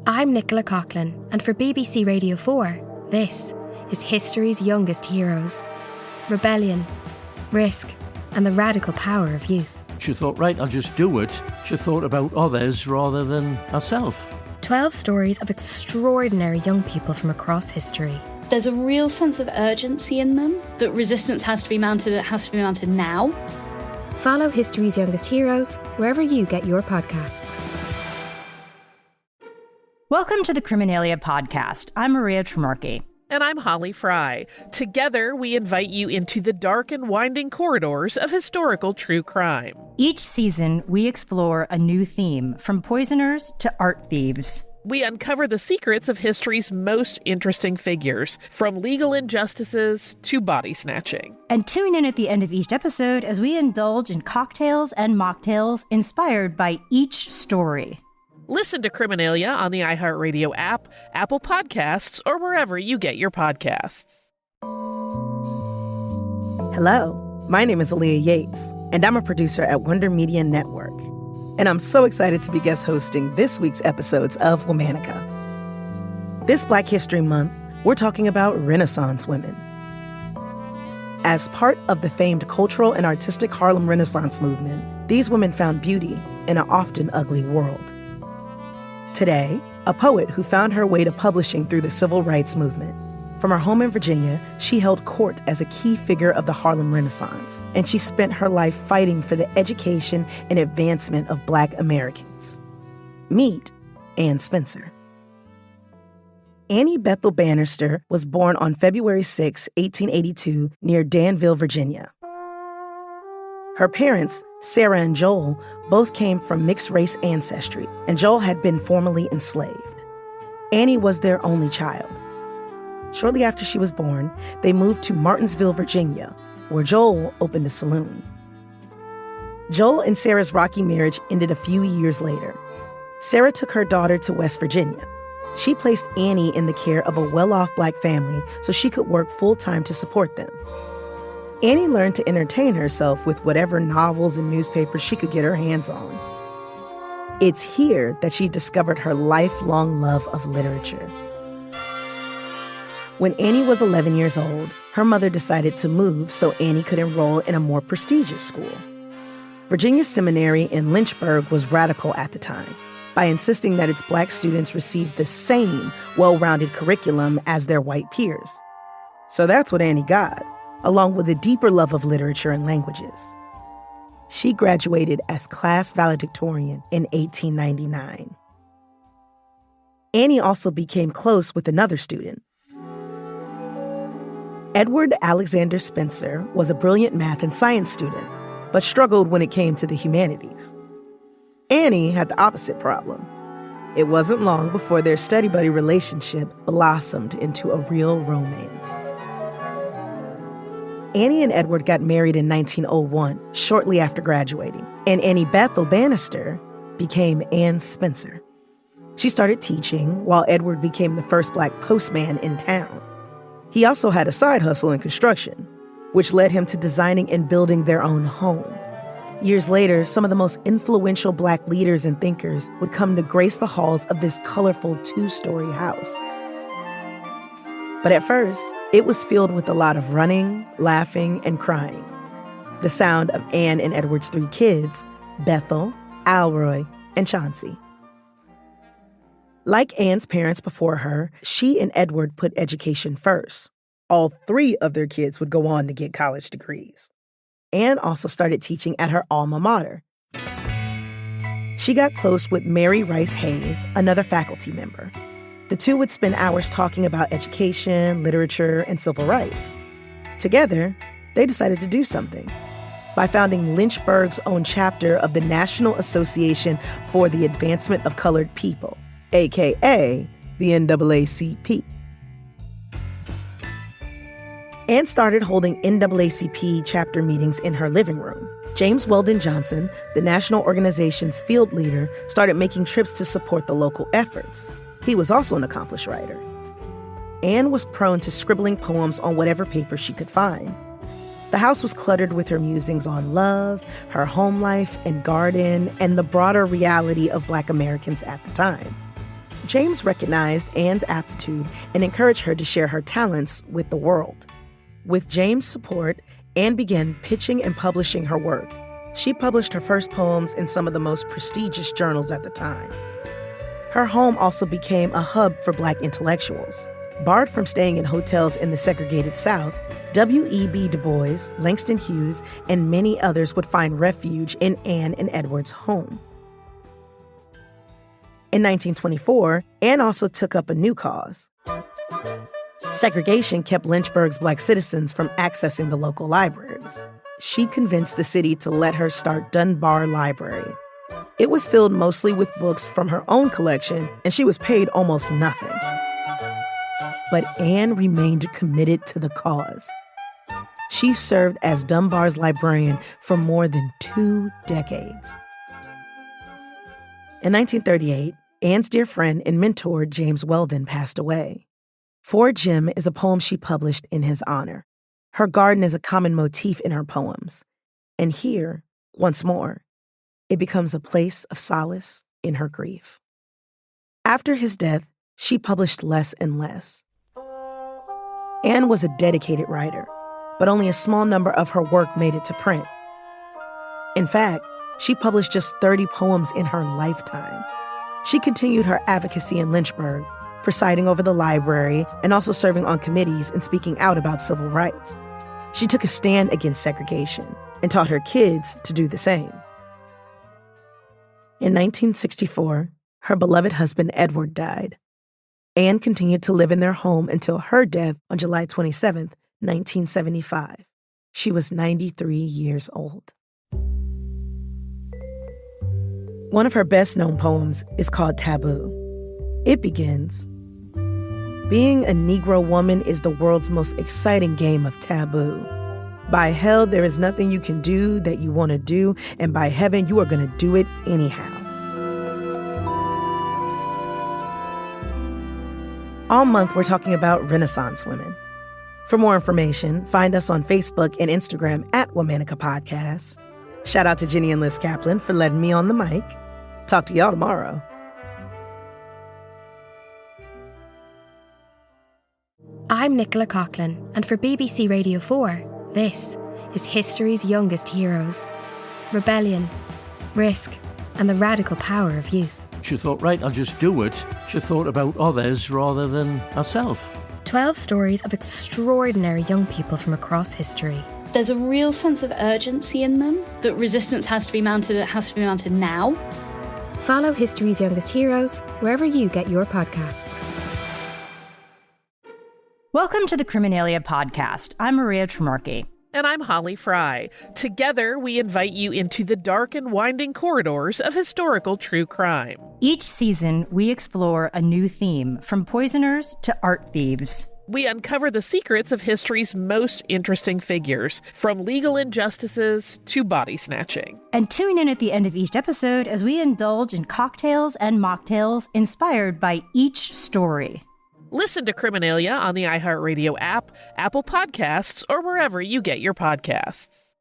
I'm Nicola Coughlin, and for BBC Radio 4, this is history's youngest heroes. Rebellion, risk, and the radical power of youth. She thought, right, I'll just do it. She thought about others rather than herself. 12 stories of extraordinary young people from across history. There's a real sense of urgency in them, that resistance has to be mounted, it has to be mounted now. Follow History's Youngest Heroes wherever you get your podcasts. Welcome to the Criminalia podcast. I'm Maria Tremarchi. And I'm Holly Fry. Together, we invite you into the dark and winding corridors of historical true crime. Each season, we explore a new theme, from poisoners to art thieves. We uncover the secrets of history's most interesting figures, from legal injustices to body snatching. And tune in at the end of each episode as we indulge in cocktails and mocktails inspired by each story. Listen to Criminalia on the iHeartRadio app, Apple Podcasts, or wherever you get your podcasts. Hello, my name is Aaliyah Yates, and I'm a producer at Wonder Media Network. And I'm so excited to be guest hosting this week's episodes of Womanica. This Black History Month, we're talking about Renaissance women. As part of the famed cultural and artistic Harlem Renaissance movement, these women found beauty in an often ugly world. Today, a poet who found her way to publishing through the civil rights movement. From her home in Virginia, she held court as a key figure of the Harlem Renaissance, and she spent her life fighting for the education and advancement of Black Americans. Meet Anne Spencer. Annie Bethel Bannister was born on February 6, 1882, near Danville, Virginia. Her parents, Sarah and Joel, both came from mixed-race ancestry, and Joel had been formerly enslaved. Annie was their only child. Shortly after she was born, they moved to Martinsville, Virginia, where Joel opened a saloon. Joel and Sarah's rocky marriage ended a few years later. Sarah took her daughter to West Virginia. She placed Annie in the care of a well-off Black family so she could work full-time to support them. Annie learned to entertain herself with whatever novels and newspapers she could get her hands on. It's here that she discovered her lifelong love of literature. When Annie was 11 years old, her mother decided to move so Annie could enroll in a more prestigious school. Virginia Seminary in Lynchburg was radical at the time by insisting that its Black students received the same well-rounded curriculum as their white peers. So that's what Annie got, along with a deeper love of literature and languages. She graduated as class valedictorian in 1899. Annie also became close with another student. Edward Alexander Spencer was a brilliant math and science student, but struggled when it came to the humanities. Annie had the opposite problem. It wasn't long before their study buddy relationship blossomed into a real romance. Annie and Edward got married in 1901, shortly after graduating, and Annie Bethel Bannister became Anne Spencer. She started teaching, while Edward became the first Black postman in town. He also had a side hustle in construction, which led him to designing and building their own home. Years later, some of the most influential Black leaders and thinkers would come to grace the halls of this colorful two-story house. But at first, it was filled with a lot of running, laughing, and crying. The sound of Anne and Edward's 3 kids, Bethel, Alroy, and Chauncey. Like Anne's parents before her, she and Edward put education first. All 3 of their kids would go on to get college degrees. Anne also started teaching at her alma mater. She got close with Mary Rice Hayes, another faculty member. The two would spend hours talking about education, literature, and civil rights. Together, they decided to do something by founding Lynchburg's own chapter of the National Association for the Advancement of Colored People, a.k.a. the NAACP. Anne started holding NAACP chapter meetings in her living room. James Weldon Johnson, the national organization's field leader, started making trips to support the local efforts. He was also an accomplished writer. Anne was prone to scribbling poems on whatever paper she could find. The house was cluttered with her musings on love, her home life and garden, and the broader reality of Black Americans at the time. James recognized Anne's aptitude and encouraged her to share her talents with the world. With James' support, Anne began pitching and publishing her work. She published her first poems in some of the most prestigious journals at the time. Her home also became a hub for Black intellectuals. Barred from staying in hotels in the segregated South, W.E.B. Du Bois, Langston Hughes, and many others would find refuge in Anne and Edward's home. In 1924, Anne also took up a new cause. Segregation kept Lynchburg's Black citizens from accessing the local libraries. She convinced the city to let her start Dunbar Library. It was filled mostly with books from her own collection, and she was paid almost nothing. But Anne remained committed to the cause. She served as Dunbar's librarian for more than 2 decades. In 1938, Anne's dear friend and mentor, James Weldon, passed away. For Jim is a poem she published in his honor. Her garden is a common motif in her poems. And here, once more, it becomes a place of solace in her grief. After his death, she published less and less. Anne was a dedicated writer, but only a small number of her work made it to print. In fact, she published just 30 poems in her lifetime. She continued her advocacy in Lynchburg, presiding over the library and also serving on committees and speaking out about civil rights. She took a stand against segregation and taught her kids to do the same. In 1964, her beloved husband Edward died. Anne continued to live in their home until her death on July 27, 1975. She was 93 years old. One of her best-known poems is called Taboo. It begins, "Being a Negro woman is the world's most exciting game of taboo. By hell, there is nothing you can do that you want to do, and by heaven, you are going to do it anyhow." All month, we're talking about Renaissance women. For more information, find us on Facebook and Instagram at Womanica Podcast. Shout out to Jenny and Liz Kaplan for letting me on the mic. Talk to y'all tomorrow. I'm Nicola Coughlin, and for BBC Radio 4, this is history's youngest heroes. Rebellion, risk, and the radical power of youth. She thought, right, I'll just do it. She thought about others rather than herself. 12 stories of extraordinary young people from across history. There's a real sense of urgency in them, that resistance has to be mounted, it has to be mounted now. Follow History's Youngest Heroes wherever you get your podcasts. Welcome to the Criminalia podcast. I'm Maria Tremarchi. And I'm Holly Fry. Together, we invite you into the dark and winding corridors of historical true crime. Each season, we explore a new theme, from poisoners to art thieves. We uncover the secrets of history's most interesting figures, from legal injustices to body snatching. And tune in at the end of each episode as we indulge in cocktails and mocktails inspired by each story. Listen to Criminalia on the iHeartRadio app, Apple Podcasts, or wherever you get your podcasts.